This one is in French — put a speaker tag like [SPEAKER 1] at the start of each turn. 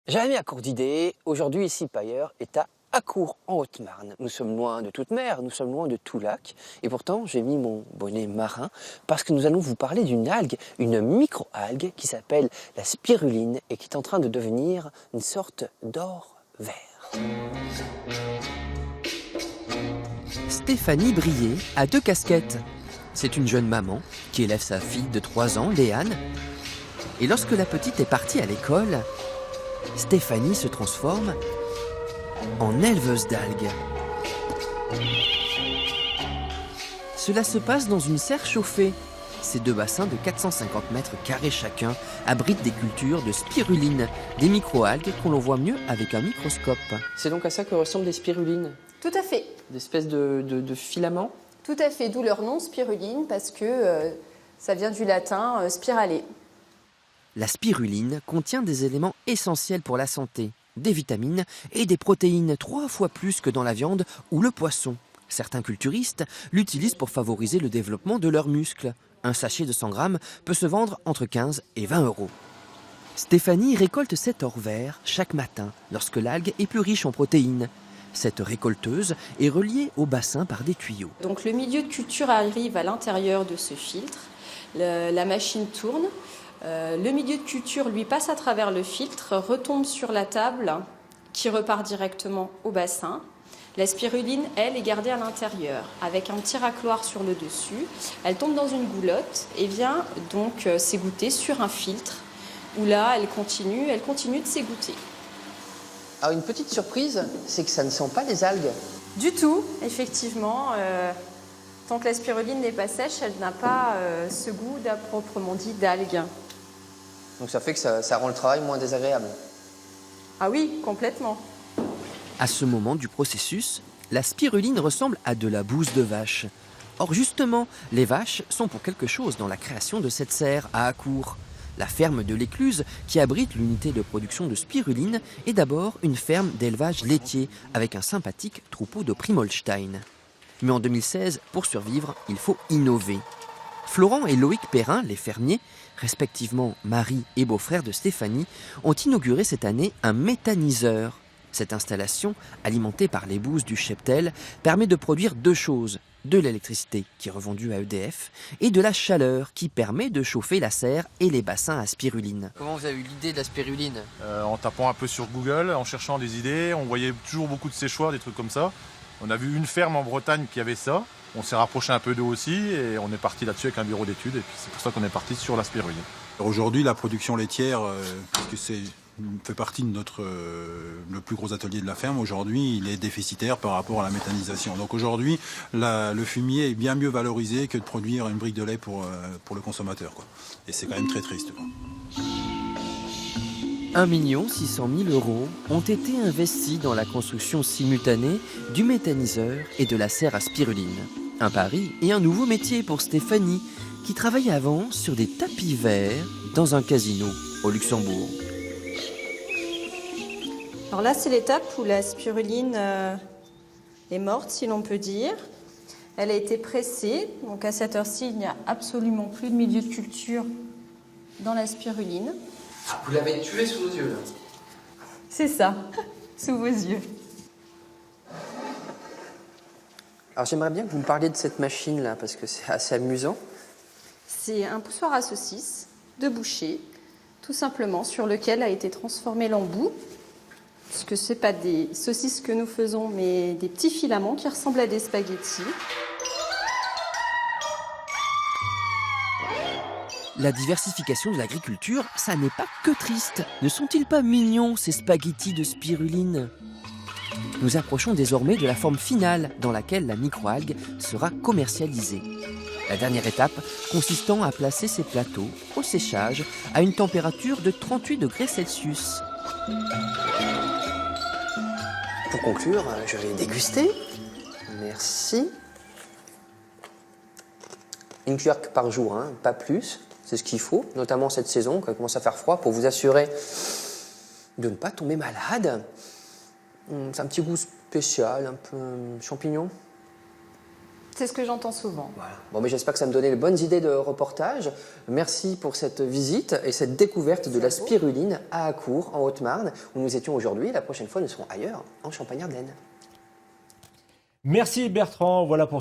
[SPEAKER 1] Jérémy à court d'idées, aujourd'hui ici Pailleur est à Accourt en Haute-Marne. Nous sommes loin de toute mer, nous sommes loin de tout lac et pourtant j'ai mis mon bonnet marin parce que nous allons vous parler d'une algue, une micro-algue qui s'appelle la spiruline et qui est en train de devenir une sorte d'or vert.
[SPEAKER 2] Stéphanie Brier a 2 casquettes. C'est une jeune maman qui élève sa fille de 3 ans, Léane. Et lorsque la petite est partie à l'école, Stéphanie se transforme en éleveuse d'algues. Cela se passe dans une serre chauffée. Ces 2 bassins de 450 mètres carrés chacun abritent des cultures de spiruline, des micro-algues qu'on l'on voit mieux avec un microscope.
[SPEAKER 1] C'est donc à ça que ressemblent les spirulines,
[SPEAKER 3] Tout à fait.
[SPEAKER 1] des espèces de filaments.
[SPEAKER 3] Tout à fait, d'où leur nom spiruline, parce que ça vient du latin spiraler.
[SPEAKER 2] La spiruline contient des éléments essentiels pour la santé, des vitamines et des protéines 3 fois plus que dans la viande ou le poisson. Certains culturistes l'utilisent pour favoriser le développement de leurs muscles. Un sachet de 100 grammes peut se vendre entre 15 et 20 euros. Stéphanie récolte cet or vert chaque matin lorsque l'algue est plus riche en protéines. Cette récolteuse est reliée au bassin par des tuyaux.
[SPEAKER 3] Donc le milieu de culture arrive à l'intérieur de ce filtre, la machine tourne, le milieu de culture lui passe à travers le filtre, retombe sur la table qui repart directement au bassin. La spiruline, elle, est gardée à l'intérieur avec un petit racloir sur le dessus. Elle tombe dans une goulotte et vient donc s'égoutter sur un filtre où là, elle continue de s'égoutter.
[SPEAKER 1] Alors une petite surprise, c'est que ça ne sent pas les algues.
[SPEAKER 3] Du tout, effectivement. Tant que la spiruline n'est pas sèche, elle n'a pas ce goût proprement dit d'algue.
[SPEAKER 1] Donc ça fait que ça rend le travail moins désagréable.
[SPEAKER 3] Ah oui, complètement.
[SPEAKER 2] À ce moment du processus, la spiruline ressemble à de la bouse de vache. Or justement, les vaches sont pour quelque chose dans la création de cette serre à Accourt. La ferme de l'Écluse, qui abrite l'unité de production de spiruline, est d'abord une ferme d'élevage laitier avec un sympathique troupeau de Primolstein. Mais en 2016, pour survivre, il faut innover. Florent et Loïc Perrin, les fermiers, respectivement mari et beau-frère de Stéphanie, ont inauguré cette année un méthaniseur. Cette installation, alimentée par les bouses du cheptel, permet de produire 2 choses. De l'électricité qui est revendue à EDF et de la chaleur qui permet de chauffer la serre et les bassins à spiruline.
[SPEAKER 1] Comment vous avez eu l'idée de la spiruline?
[SPEAKER 4] En tapant un peu sur Google, en cherchant des idées, on voyait toujours beaucoup de séchoirs, des trucs comme ça. On a vu une ferme en Bretagne qui avait ça. On s'est rapproché un peu d'eux aussi et on est parti là-dessus avec un bureau d'études et puis c'est pour ça qu'on est parti sur la spiruline.
[SPEAKER 5] Aujourd'hui, la production laitière, puisque c'est fait partie de le plus gros atelier de la ferme, aujourd'hui, il est déficitaire par rapport à la méthanisation. Donc aujourd'hui, le fumier est bien mieux valorisé que de produire une brique de lait pour le consommateur, quoi. Et c'est quand même très triste, quoi.
[SPEAKER 2] 1 600 000 € ont été investis dans la construction simultanée du méthaniseur et de la serre à spiruline. Un pari et un nouveau métier pour Stéphanie, qui travaillait avant sur des tapis verts dans un casino au Luxembourg.
[SPEAKER 3] Alors là, c'est l'étape où la spiruline est morte, si l'on peut dire. Elle a été pressée. Donc à cette heure-ci, il n'y a absolument plus de milieu de culture dans la spiruline.
[SPEAKER 1] Vous l'avez tué sous vos yeux là.
[SPEAKER 3] C'est ça, sous vos yeux.
[SPEAKER 1] Alors j'aimerais bien que vous me parliez de cette machine là parce que c'est assez amusant.
[SPEAKER 3] C'est un poussoir à saucisses de boucher, tout simplement, sur lequel a été transformé l'embout. Puisque ce n'est pas des saucisses que nous faisons, mais des petits filaments qui ressemblent à des spaghettis.
[SPEAKER 2] La diversification de l'agriculture, ça n'est pas que triste. Ne sont-ils pas mignons, ces spaghettis de spiruline? Nous approchons désormais de la forme finale dans laquelle la microalgue sera commercialisée. La dernière étape consistant à placer ces plateaux au séchage à une température de 38 degrés Celsius.
[SPEAKER 1] Pour conclure, je vais déguster. Merci. Une cuillère par jour, hein, pas plus. C'est ce qu'il faut, notamment cette saison, quand il commence à faire froid, pour vous assurer de ne pas tomber malade. C'est un petit goût spécial, un peu champignon.
[SPEAKER 3] C'est ce que j'entends souvent.
[SPEAKER 1] Voilà. Bon, mais j'espère que ça me donnait les bonnes idées de reportage. Merci pour cette visite et cette découverte de la spiruline à Accourt, en Haute-Marne, où nous étions aujourd'hui. La prochaine fois, nous serons ailleurs, en Champagne-Ardenne.
[SPEAKER 6] Merci Bertrand. Voilà pour